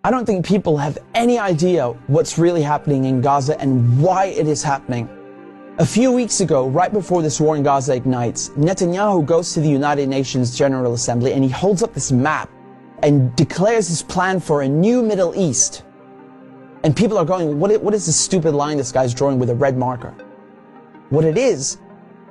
I don't think people have any idea what's really happening in Gaza and why it is happening. A few weeks ago, right before this war in Gaza ignites, Netanyahu goes to the United Nations General Assembly and he holds up this map and declares his plan for a new Middle East. And people are going, what is this stupid line this guy's drawing with a red marker? What it is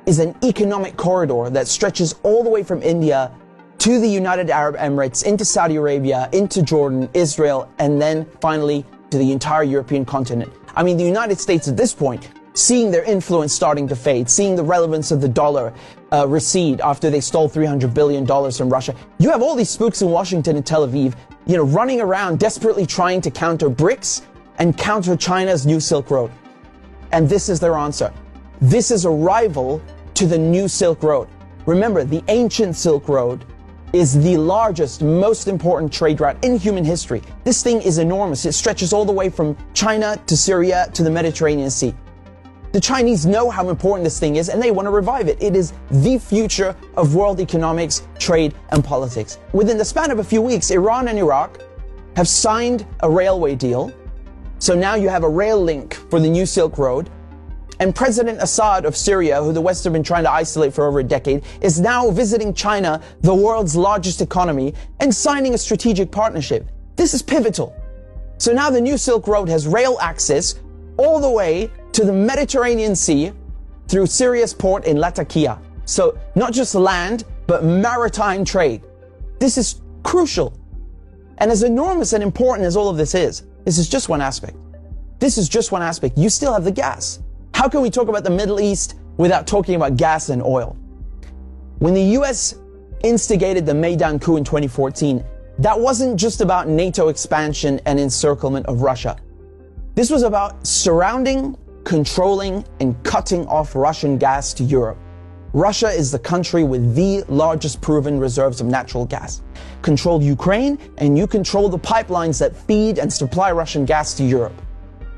an economic corridor that stretches all the way from India to the United Arab Emirates, into Saudi Arabia, into Jordan, Israel, and then finally to the entire European continent. I mean, the United States at this point, seeing their influence starting to fade, seeing the relevance of the dollar recede after they stole $300 billion from Russia. You have all these spooks in Washington and Tel Aviv, running around desperately trying to counter BRICS and counter China's new Silk Road. And this is their answer. This is a rival to the new Silk Road. Remember, the ancient Silk Road is the largest, most important trade route in human history. This thing is enormous. It stretches all the way from China to Syria to the Mediterranean Sea. The Chinese know how important this thing is and they want to revive it. It is the future of world economics, trade, and politics. Within the span of a few weeks, Iran and Iraq have signed a railway deal. So now you have a rail link for the new Silk Road. And President Assad of Syria, who the West have been trying to isolate for over a decade, is now visiting China, the world's largest economy, and signing a strategic partnership. This is pivotal. So now the new Silk Road has rail access all the way to the Mediterranean Sea through Syria's port in Latakia. So not just land, but maritime trade. This is crucial. And as enormous and important as all of this is just one aspect. This is just one aspect. You still have the gas. How can we talk about the Middle East without talking about gas and oil? When the US instigated the Maidan coup in 2014, that wasn't just about NATO expansion and encirclement of Russia. This was about surrounding, controlling, and cutting off Russian gas to Europe. Russia is the country with the largest proven reserves of natural gas. Control Ukraine, and you control the pipelines that feed and supply Russian gas to Europe.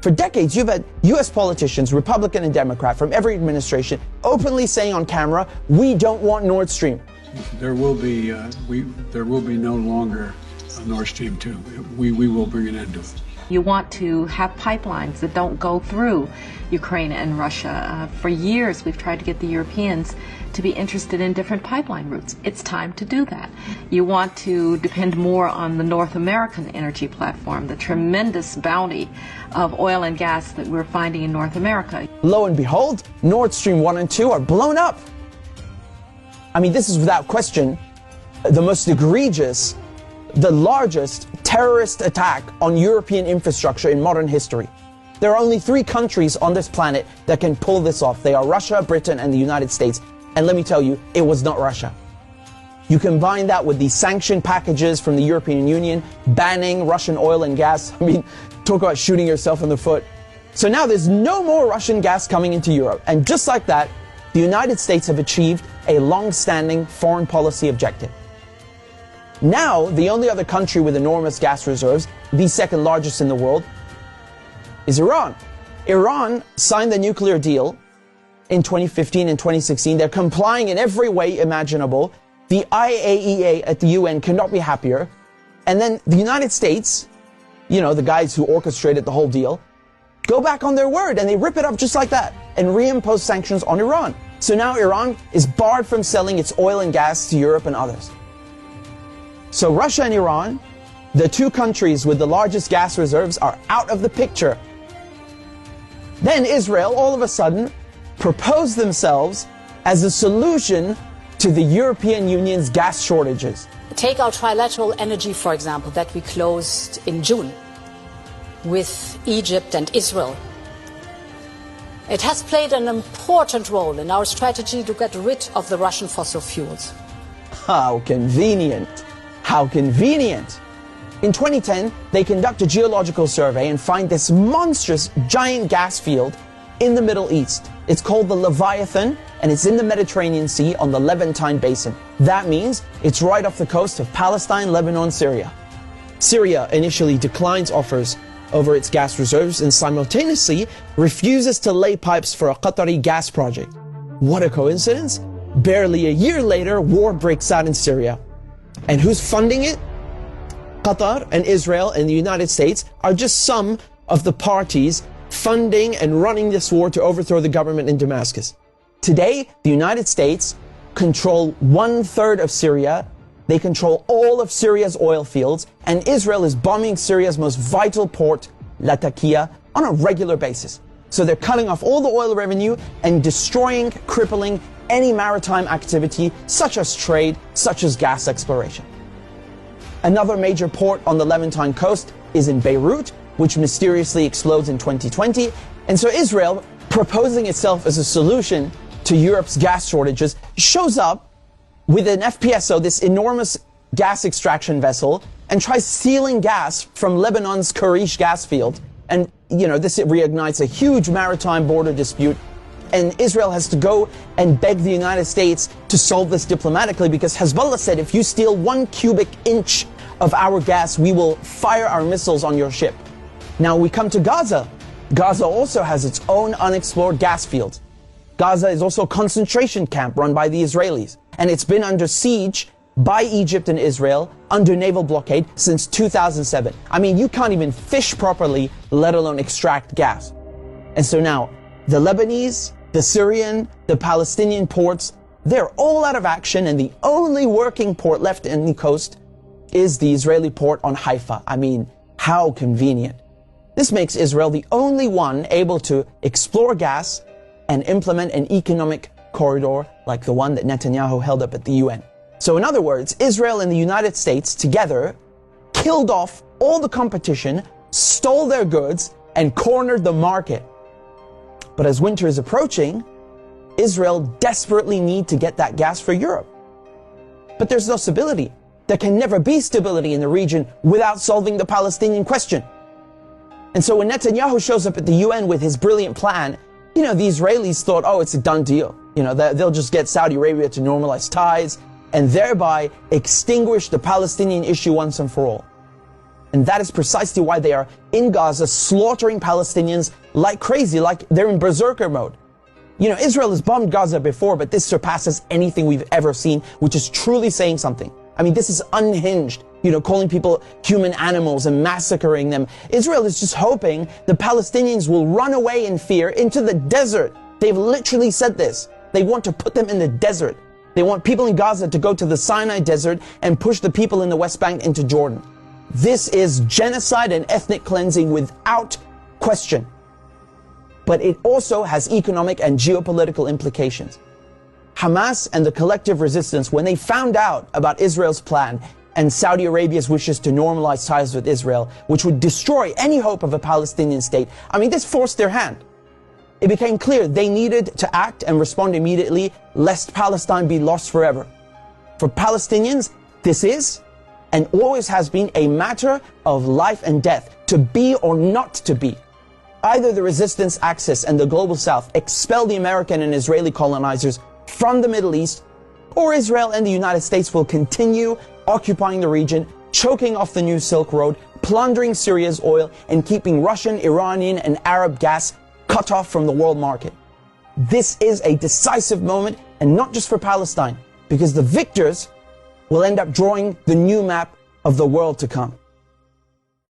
For decades, you've had US politicians, Republican and Democrat, from every administration, openly saying on camera, we don't want Nord Stream. There will be no longer a Nord Stream 2. We will bring an end to it. You want to have pipelines that don't go through Ukraine and Russia. For years, we've tried to get the Europeans to be interested in different pipeline routes. It's time to do that. You want to depend more on the North American energy platform, the tremendous bounty of oil and gas that we're finding in North America. Lo and behold, Nord Stream 1 and 2 are blown up. I mean, this is without question the most egregious, the largest terrorist attack on European infrastructure in modern history. There are only 3 countries on this planet that can pull this off. They are Russia, Britain, and the United States. And let me tell you, it was not Russia. You combine that with the sanction packages from the European Union, banning Russian oil and gas. I mean, talk about shooting yourself in the foot. So now there's no more Russian gas coming into Europe. And just like that, the United States have achieved a long-standing foreign policy objective. Now, the only other country with enormous gas reserves, the second largest in the world, is Iran. Iran signed the nuclear deal in 2015 and 2016. They're complying in every way imaginable. The IAEA at the UN cannot be happier. And then the United States, the guys who orchestrated the whole deal, go back on their word and they rip it up just like that and reimpose sanctions on Iran. So now Iran is barred from selling its oil and gas to Europe and others. So Russia and Iran, the 2 countries with the largest gas reserves, are out of the picture. Then Israel, all of a sudden, proposed themselves as a solution to the European Union's gas shortages. Take our trilateral energy, for example, that we closed in June with Egypt and Israel. It has played an important role in our strategy to get rid of the Russian fossil fuels. How convenient. How convenient. In 2010, they conduct a geological survey and find this monstrous giant gas field in the Middle East. It's called the Leviathan, and it's in the Mediterranean Sea on the Levantine Basin. That means it's right off the coast of Palestine, Lebanon, Syria. Syria initially declines offers over its gas reserves and simultaneously refuses to lay pipes for a Qatari gas project. What a coincidence! Barely a year later, war breaks out in Syria. And who's funding it? Qatar and Israel and the United States are just some of the parties funding and running this war to overthrow the government in Damascus. Today, the United States control 1/3 of Syria. They control all of Syria's oil fields, and Israel is bombing Syria's most vital port, Latakia, on a regular basis. So they're cutting off all the oil revenue and destroying, crippling any maritime activity, such as trade, such as gas exploration. Another major port on the Levantine coast is in Beirut, which mysteriously explodes in 2020. And so Israel, proposing itself as a solution to Europe's gas shortages, shows up with an FPSO, this enormous gas extraction vessel, and tries stealing gas from Lebanon's Karish gas field. And, this reignites a huge maritime border dispute. And Israel has to go and beg the United States to solve this diplomatically, because Hezbollah said, if you steal 1 cubic inch of our gas, we will fire our missiles on your ship. Now we come to Gaza. Gaza also has its own unexplored gas fields. Gaza is also a concentration camp run by the Israelis, and it's been under siege by Egypt and Israel under naval blockade since 2007. I mean, you can't even fish properly, let alone extract gas. And so now, the Lebanese, the Syrian, the Palestinian ports, they're all out of action, and the only working port left in the coast is the Israeli port on Haifa. I mean, how convenient. This makes Israel the only one able to explore gas and implement an economic corridor like the one that Netanyahu held up at the UN. So in other words, Israel and the United States together killed off all the competition, stole their goods, and cornered the market. But as winter is approaching, Israel desperately needs to get that gas for Europe. But there's no stability. There can never be stability in the region without solving the Palestinian question. And so when Netanyahu shows up at the UN with his brilliant plan, the Israelis thought, oh, it's a done deal. They'll just get Saudi Arabia to normalize ties and thereby extinguish the Palestinian issue once and for all. And that is precisely why they are in Gaza slaughtering Palestinians like crazy, like they're in berserker mode. Israel has bombed Gaza before, but this surpasses anything we've ever seen, which is truly saying something. I mean, this is unhinged, calling people human animals and massacring them. Israel is just hoping the Palestinians will run away in fear into the desert. They've literally said this. They want to put them in the desert. They want people in Gaza to go to the Sinai desert and push the people in the West Bank into Jordan. This is genocide and ethnic cleansing without question. But it also has economic and geopolitical implications. Hamas and the collective resistance, when they found out about Israel's plan and Saudi Arabia's wishes to normalize ties with Israel, which would destroy any hope of a Palestinian state, this forced their hand. It became clear they needed to act and respond immediately, lest Palestine be lost forever. For Palestinians, this is and always has been a matter of life and death, to be or not to be. Either the resistance axis and the global south expel the American and Israeli colonizers from the Middle East, or Israel and the United States will continue occupying the region, choking off the new Silk Road, plundering Syria's oil, and keeping Russian, Iranian, and Arab gas cut off from the world market. This is a decisive moment, and not just for Palestine, because the victors will end up drawing the new map of the world to come.